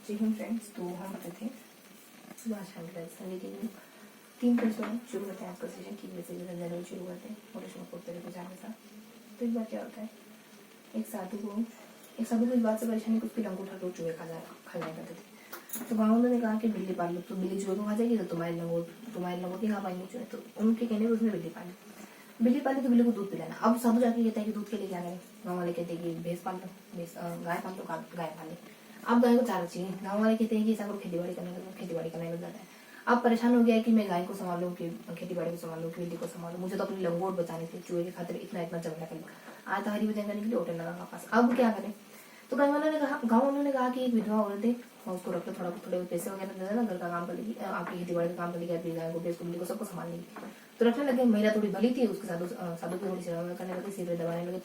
जी हम फ्रेंड्स, तो हम पढ़ते थे सुबह शाम लेकिन 3 पेज में शुरू करते हैं आपका सेशन। 3 बजे से जनरल शुरू करते हैं मोटिवेशन को पढ़ते हुए जाने का। तो एक बार क्या होता है, एक साधु को इस बात से परेशानी कुछ भी लंगोट हर रोज चूहे खा जाया करते थे। तो गाँव वालों ने कहा कि बिल्ली पाल लो, तो बिल्ली चूहे को खा जाएगी, तो तुम्हारे लंगोट नहीं खा पाएंगे चूहे। तो उनके कहने पर उसने बिल्ली पाली तो बिल्ली को दूध पिलाना। अब साधु जाके कहता है कि दूध के लिए क्या करें। गाँव वाले कहते हैं कि भैंस पाल लो, गाय पाल लो, गाय पाल ले। अब गाय को चारा चाहिए। गाँव वाले कहते हैं कि इसको खेती बाड़ी करने लग जाता है। अब परेशान हो गया है कि मैं गाय को संभालूं कि खेती बाड़ी को संभालूं कि बिल्ली को संभालूं। मुझे तो अपनी लंगोट बचानी थी, चूहे के खातिर इतना झगड़ा कर लिया। आज तो हरी भजन करने के लिए होटल लगा पास। अब क्या करें। तो गाँव वालों ने कहा कि एक विधवा औरत है, उसको रख लो, थोड़े पैसे वगैरह दे देना, घर का काम कर लेगी, आपकी खेती बाड़ी का काम कर लेगी, अपनी गाय को भैंस को बिल्ली को सबको संभाल लेगी। तो रखने लगे। महिला थोड़ी भली थी, उसके साधु की थोड़ी सेवा करने लगी, सिर दबाने लगे,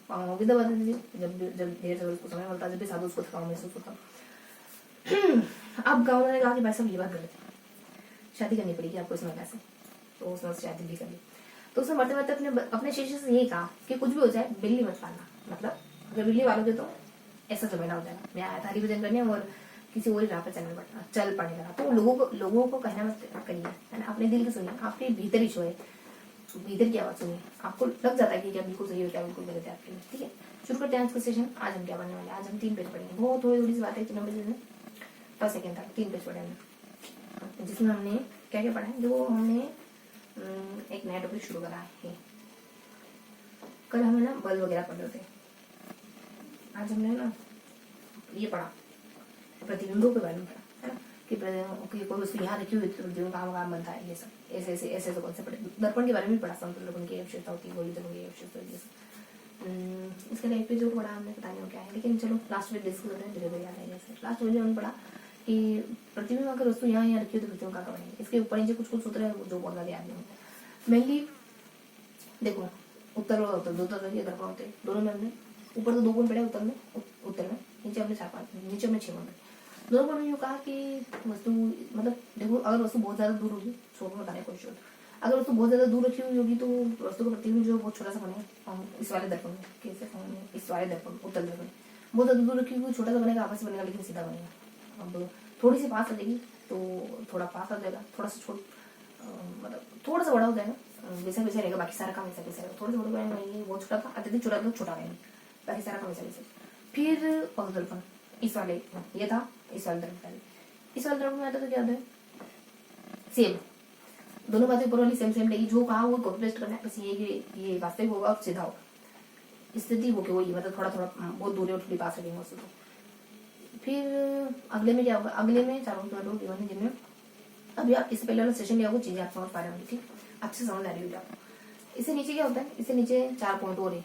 पाँव भी दबा देती थी। जब देर से उसको समय मिलता, जब भी साधु उसको थकाव महसूस होता। अब गाँव ने कहा कि भाई साहब ये बात गलत है, शादी करनी पड़ेगी आपको इसमें कैसे। तो उसने शादी भी कर ली। तो उसने मरते मरते अपने शिष्य से यही कहा कि कुछ भी हो जाए बिल्ली मत पालना, मतलब अगर बिल्ली पालोगे तो ऐसा जमाना हो जाएगा। मैं आया था हरी भजन करने और किसी और राह पर चल पड़ने लगा। तो लोगों को कहना मत करिए, है ना। अपने दिल की सुनिए, आपके भीतर ही सोए, भीतर की आवाज सुनिए, आपको लग जाता है कि क्या बिल्कुल सही हो, क्या बिल्कुल गलत है आपके लिए। ठीक है, शुरू करते हैं आज का सेशन। आज हम क्या पढ़ने वाले हैं। आज हम 3 पेज पढ़ेंगे, बहुत थोड़ी सी बात है, 3 पेज फर्स्ट सेकेंड तक 3 पेज पढ़ेंगे, जिसमें हमने क्या क्या पढ़ा है। जो हमने एक नया टॉपिक शुरू करा है। कल हमें ना बल वगैरह पढ़ रहे थे, आज हमने ना ये पढ़ा प्रतिबिंबों के बारे में पढ़ा, है ना। कि कोई वस्तु यहाँ रखी हुई प्रतिबिंब कहाँ बनता है, ये सब ऐसे तो कौन से पढ़े। दर्पण के बारे में पढ़ा, समतल दर्पण की आवश्यकता होती है, गोली दर्पण की आवश्यकता होती है। इसका एक पेज पढ़ा हमने, पता नहीं क्या है, लेकिन चलो लास्ट में डिस्कस करते हैं, धीरे धीरे याद आएगा। लास्ट में हमने पढ़ा कि प्रतिबिंब अगर वस्तु यहाँ रखी हो तो प्रतिबिंब कहाँ बनेंगे। इसके ऊपर नीचे कुछ सूत्र है जो बहुत ज्यादा याद नहीं होंगे। मेनली देखो, उत्तर दो दर्पण होते हैं, दोनों में हमने ऊपर तो 2 गुण पड़े, उत्तर में नीचे हमने 6 गुण। दोनों पर यूँ कहा कि वस्तु, मतलब देखो, अगर वस्तु बहुत ज्यादा दूर होगी, शोर में बताने की कोशिश होगी। अगर वस्तु बहुत ज्यादा दूर रखी हुई होगी तो वस्तु का प्रतिबिंब जो बहुत छोटा सा बनेगा। इस वाले दर्पण में कैसे, इस वाले दर्पण उत्तर दर्पण बहुत ज्यादा दूर रखी हुई छोटा सा बनेगा, आपस में बनेगा, लेकिन सीधा बनेगा। अब थोड़ी सी पास आ जाएगी तो थोड़ा पास आ जाएगा, थोड़ा सा मतलब थोड़ा सा बड़ा हो जाएगा, वैसा वैसा रहेगा, बाकी सारा काम वैसा वैसा रहेगा। थोड़ा सा बड़ा बनेगा, बहुत छोटा था, अत्यधिक छोटा तो छोटा रहेगा, बाकी सारा काम वैसा वैसा। फिर पग दर्पण, इस वाले ये था, इस वाले दर्पण में आता तो क्या होता है, सेम दोनों बातें ऊपर वाली सेम लेगी, जो कहा वो कॉपी पेस्ट करना है। बस ये वास्तविक होगा और सीधा होगा, स्थिति होगी वही, मतलब थोड़ा बहुत दूर और थोड़ी पास रखेंगे उससे। तो फिर अगले में क्या होगा, अगले में 4 गिवन है, जिनमें अभी आप इससे पहले वाला सेशन लिया होगा, चीजें आप समझ पा रहे होंगे, ठीक, अच्छे समझ आ रही होगी आपको। इससे नीचे क्या होता है, इससे नीचे 4 पॉइंट और है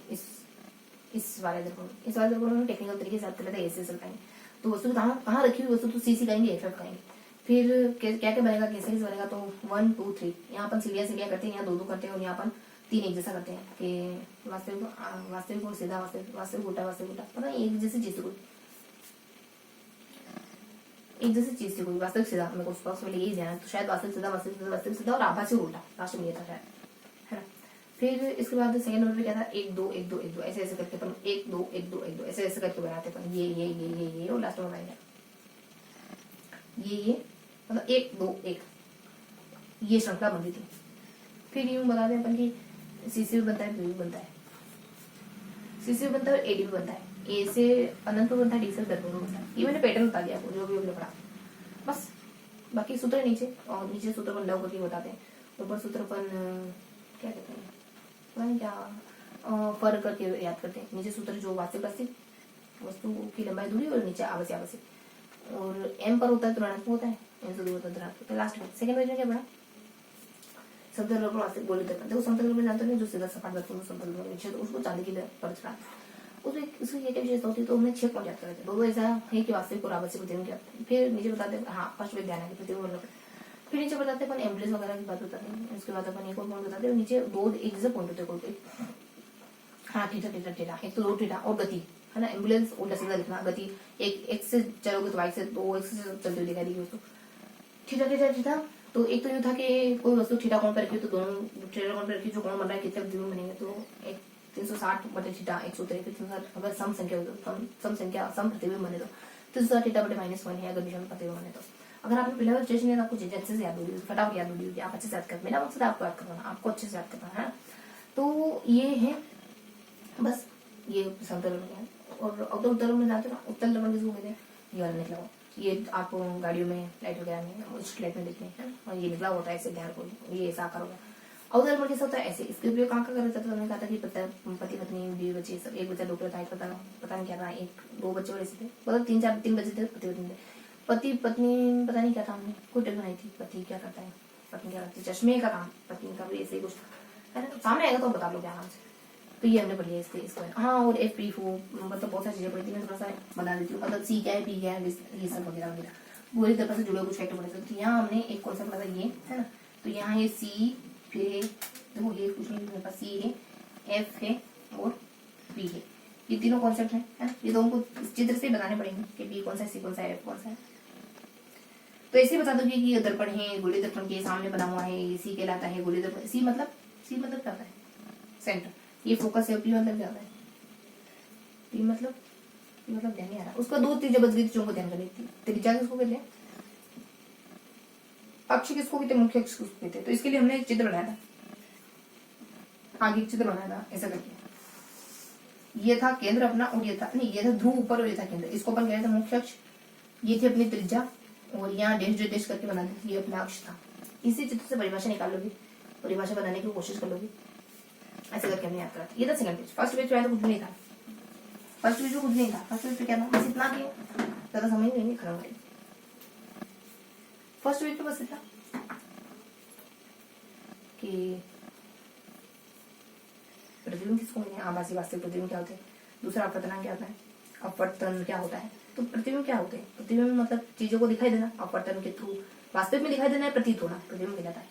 इस वाले दर्पण में टेक्निकल तरीके से आपको ऐसे चलताएंगे। तो वस्तु कहाँ रखी हुई वस्तु तो सी कहेंगे, एफ कहेंगे। फिर क्या क्या बनेगा, कैसे बनेगा, तो 1 2 3 यहाँ अपन सीढ़ियाँ करते हैं, यहाँ 2 करते हैं, और यहाँ अपन 3 एक जैसा करते हैं कि वास्तविक और सीधा, वास्तविक उल्टा, पता है एक जैसी चीज से कोई वास्तविक सीधा, मेरे को उस बॉक्स में यही जाना, तो शायद वास्तविक सीधा और आभासी उल्टा लास्ट में ये था शायद, है ना। फिर इसके बाद सेकंड नंबर पे क्या था, 1 2 1 2 1 2 ऐसे करके अपन 1 2 1 2 1 2 ऐसे करके बनाते अपन, ये और लास्ट में बनाएंगे ये मतलब 1 2 1, ये श्रृंखला बनती थी। फिर यूं बताते अपन की सीसी भी बनता है, बी भी बनता है, सीसी भी बनता है और एडी भी बनता है, ए से अनंत बनता है, डी से दर्पण बनता है। ये मैंने पैटर्न बता दिया आपको, जो भी हमने पढ़ा, बस बाकी सूत्र नीचे, और नीचे सूत्र अपन लव करके बताते हैं, ऊपर सूत्र अपन क्या कहते हैं, क्या फर्क करके याद करते हैं। नीचे सूत्र जो वास्तविक वस्तु की लंबाई दूरी, और नीचे आवश्यक, और एम पर होता है तो ऋणात्मक होता है, एम से दूर होता है धनात्मक। तो लास्ट में सेकंड पेज में क्या पढ़ा, समतल दर्पण वास्तविक गोलीय दर्पण। देखो समतल दर्पण जानते हैं, जो सीधा सपाट दर्पण समतल दर्पण, उसको चांदी की पर चढ़ा, उसमें उसकी क्या विशेषता होती है, तो हमने 6 पॉइंट याद करते हैं। दोनों ऐसा है कि वास्तविक और आवश्यक प्रतिबिंब क्या। फिर नीचे बताते हैं, हाँ फर्स्ट में ध्यान है प्रतिबिंब मतलब। फिर नीचे बताते हैं अपन एम्बुलेंस वगैरह की बात बताते हैं। उसके बाद अपन एक और पॉइंट बताते हैं, नीचे 2 एक जैसे पॉइंट होते हैं कोई, हाँ ठीठा, एक तो 2 ठीठा, और गति, है ना। एम्बुलेंस उल्टा सीधा लिखना, गति एक से चलोगे तो बाइक से 2 एक से चलते हुए दिखाई देगी वस्तु, ठीठा। तो एक तो ये था कि कोई वस्तु ठीठा कोण पर रखी तो दोनों ठीठा कोण पर रखी, जो कोण बन रहा है कितने प्रतिबिंब बनेंगे, तो एक 360 बटे ठीठा 160। अगर सम संख्या हो तो सम प्रतिबिंब बने तो तो दूसरा थीटा बटे -1 है अगर बीच में प्रतिलोम है तो। अगर आपने पहले बार स्टेशन आपको चीजें अच्छे से याद होगी, फटाफट याद होगी, आप अच्छे से याद कर, मेरा मकसद आपको याद करना, आपको अच्छे से याद करना है। तो ये है बस, ये समतल है। और उत्तर में जाते हो ना, उत्तर लवण किसको कहते हैं, ये वाला निकला हुआ, ये आप गाड़ियों में लाइट वगैरह में स्ट्रीट लाइट में देखते हैं, और ये निकला होता है ऐसे ध्यान को, ये ऐसा आकार होगा। अवतल लवण कैसा होता है, ऐसे। इसके उपयोग कहाँ का करता था, मैंने कहा था कि पति पत्नी बीवी बच्चे सब, एक बच्चा डॉक्टर था, एक पता नहीं क्या था, एक दो बच्चे ऐसे थे, मतलब 3 बच्चे थे, पति पत्नी पता नहीं क्या था, हमने कोई टेप बनाई थी, पति क्या करता है, पत्नी क्या करती है, चश्मे का काम, पत्नी का भी ऐसे ही कुछ था, है ना। सामने आएगा तो बता लो आराम से। तो ये हमने पढ़ी है इसको। हाँ, और एफ पी फो मतलब बहुत सारी चीजें पढ़ी थी, मैं थोड़ा सा बता देती हूँ, मतलब सी क्या है, पी क्या है, ये सब वगैरह वगैरह पूरी तरह से जुड़े कुछ फैक्टर पढ़े थे। तो यहाँ हमने एक कौन सा पढ़ा था, ये है ना। तो यहाँ ये सी, फिर देखो ये कुछ नहीं, मेरे पास सी है, एफ है और पी है, ये तीनों कॉन्सेप्ट है ना। ये तो हमको चित्र से बताने पड़ेंगे कि पी कौन सा है, सी कौन सा है, एफ कौन सा है। तो ऐसे बता दोगे कि दर्पण है, गोले दर्पण के सामने बना हुआ है, ये सी कहलाता है गोले दर्पण। सी मतलब क्या होता है, सेंटर। ये फोकस है, पी मतलब क्या होता है, पी मतलब ध्यान नहीं आ रहा। उसका 2 त्रिज्या बच गई, को ध्यान कर लेती। त्रिज्या किसको कहते हैं, अक्ष किसको कहते हैं, मुख्य अक्ष किसको कहते हैं। तो इसके लिए हमने एक चित्र बनाया था, आगे चित्र बनाया था ऐसा करके। ये था केंद्र अपना, और ये था नहीं, ये था ध्रुव ऊपर और ये था केंद्र। इसको अपन कहते थे मुख्य अक्ष, ये थी अपनी त्रिज्या, और यहाँ डैश करके बना दी, ये अपना अक्ष था। इसी चित्र से परिभाषा निकाल लोगी, परिभाषा बनाने की कोशिश कर लोगी, ऐसे करके हमने याद करा था। ये था सेकंड पेज। फर्स्ट पेज पे तो कुछ नहीं था, फर्स्ट पेज पे कुछ नहीं था। फर्स्ट पेज पे क्या था, बस इतना कि ज्यादा समझ नहीं, खत्म करें। फर्स्ट पेज पे बस इतना कि प्रतिबिंब किसको कहते हैं, आभासी वास्तविक प्रतिबिंब क्या होते हैं, दूसरा अपवर्तनांक क्या होता है, अपवर्तन क्या होता है। तो प्रतिबिंब क्या होते हैं, प्रतिबिंब मतलब चीजों को दिखाई देना, अपवर्तन के थ्रू वास्तविक में दिखाई देना है, प्रतीत होना, प्रतिबिंब कहलाता है।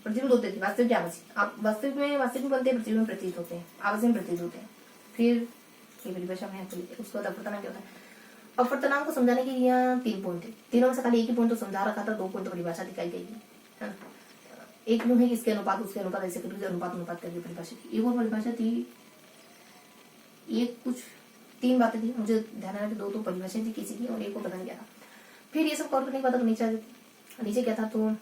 प्रतिबिंब होते थे वास्तविक क्या आभासी, आप वास्तविक में बनते हैं, प्रतिबिंब प्रतीत होते हैं, आभासी में प्रतीत होते हैं। फिर ये परिभाषा में उसके बाद अपवर्तनांक क्या होता है। अपवर्तनांक को समझाने के यहाँ 3 पॉइंट है, तीनों में से खाली एक ही पॉइंट तो समझा रखा था, 2 पॉइंट तो परिभाषा दिखाई गई है ना। एक यूं है कि इसके अनुपात उसके अनुपात ऐसे करके अनुपात करके परिभाषा की। एक और परिभाषा थी, एक कुछ 3 बातें थी, मुझे ध्यान आ रहा 2 तो परिभाषा थी किसी की, और एक को पता नहीं क्या था। फिर ये सब कवर करने के बाद नीचे क्या था, तो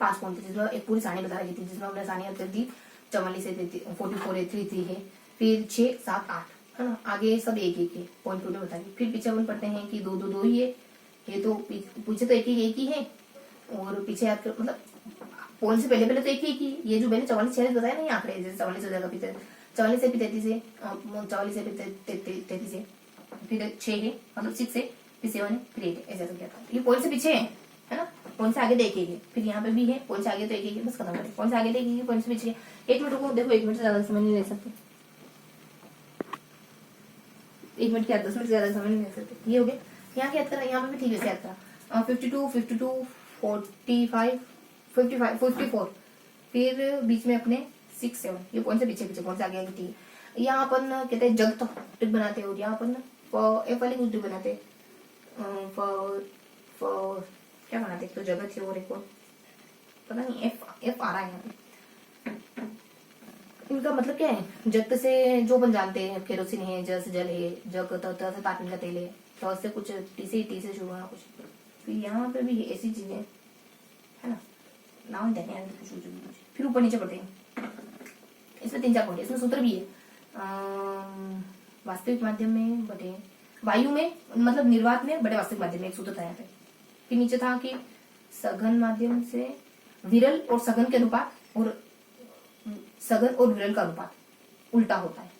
5 पॉइंट थे, जिसमें एक पूरी सारणी बता रही थी, जिसमें हमने सारणी हल कर दी 44 से 44 है, 33 है, फिर 6 7 8 है ना। आगे सब एक है, पॉइंट टू बताइए। फिर पीछे अपन पढ़ते हैं कि 2 2 2 ही है, ये तो पीछे तो एक ही है, और पीछे मतलब पॉइंट से पहले तो एक ही, ये जो मैंने 44 46 बताया ना, ये आंकड़े जैसे 44 हो जाएगा, पीछे 44 से 33 है, 44 से 33 है, फिर 6 है, मतलब 6 है, फिर 7 है, फिर 8 है, ऐसा तो क्या था। ये पॉइंट से पीछे है ना, पॉइंट से आगे तो एक ही है, फिर यहाँ पे भी है, पॉइंट से आगे तो एक ही है, बस खत्म करें। पॉइंट से आगे तो एक ही है, पॉइंट से पीछे है। 1 मिनट को देखो, 1 मिनट से ज्यादा समय नहीं ले सकते, 1 मिनट क्या 10 मिनट से ज्यादा समय नहीं ले सकते। ये हो गया, यहाँ क्या याद करा, यहाँ पे भी ठीक है याद करा। 52 52 45 55 54, फिर बीच में अपने 6 7, ये पॉइंट से पीछे पॉइंट से आगे ठीक है। यहाँ अपन कहते हैं जग तो टिक बनाते हैं, और यहाँ अपन एफ वाली कुछ टिक बनाते हैं, क्या बनाते हैं, तो जगत है और एक और पता नहीं, एफ आ रहा है यहाँ पे। इनका मतलब क्या है, जगत से जो अपन जानते हैं, केरोसिन है, जल से जल है, जग त से तापीन का तेल है, तो से कुछ टी से शुरू होना कुछ। फिर यहाँ पे भी ऐसी चीजें है ना, नाम देने हैं कुछ। फिर ऊपर नीचे पढ़ते हैं, इसमें 3 4 पॉइंट, इसमें सूत्र भी है। वास्तविक माध्यम में बटे वायु में, मतलब निर्वात में बटे वास्तविक माध्यम में, एक सूत्र था यहाँ पे। फिर नीचे था कि सघन माध्यम से विरल और सघन के अनुपात, और सघन और विरल का अनुपात उल्टा होता है,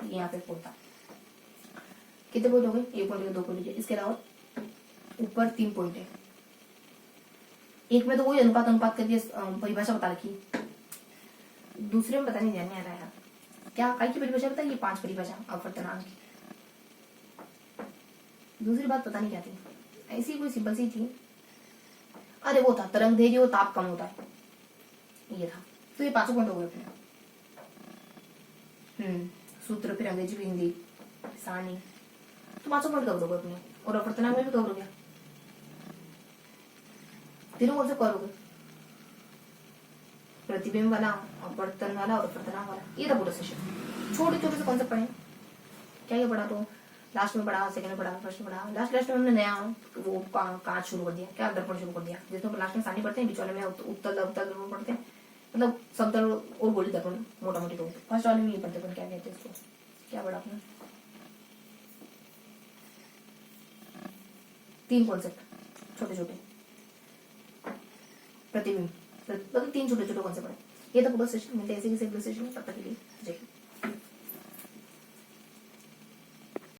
यहाँ पे होता है। कितने पॉइंट हो गए, 1 पॉइंट 2 पॉइंट। इसके अलावा ऊपर 3 पॉइंट है, एक में तो वही अनुपात करके परिभाषा बता रखी, दूसरे में पता नहीं ध्यान नहीं आ रहा है क्या काय की परिभाषा बताई, ये 5 परिभाषा अपवर्तनांक की। दूसरी बात पता नहीं क्या थी, ऐसी कोई सिंपल सी थी, अरे वो था तरंग दैर्घ्य और ताप कम होता है, ये था। तो ये 5 पॉइंट हो गए अपने। सूत्र, फिर अंग्रेजी फिर हिंदी सारणी, तो 5 पॉइंट कवर हो गए अपने, और अपवर्तनांक में भी कवर हो गया, तीनों कौन से कवर हो गए, प्रतिबिंब वाला, अपवर्तन वाला और अपवर्तनांक वाला। ये था पूरा सेशन। छोटे छोटे से कॉन्सेप्ट पढ़े, क्या ये पढ़ा, तो लास्ट में पढ़ा, सेकंड में पढ़ा, फर्स्ट में पढ़ा, लास्ट में हमने नया वो कांच शुरू कर दिया, क्या दर्पण शुरू कर दिया, जिसमें लास्ट में सानी पढ़ते हैं, बीच वाले में उत्तल दर्पण पढ़ते हैं, मतलब समतल और गोली दर्पण मोटा मोटी तो फर्स्ट वाले में ये पढ़ते, क्या कहते हैं इसको, क्या पढ़ा आपने, 3 कॉन्सेप्ट छोटे छोटे, प्रतिबिंब, मतलब 3 छोटे छोटे कॉन्सेप्ट पढ़े। ये तो पूरा सेशन मिलते हैं, ऐसे सेशन तब तक के लिए जय हिंद।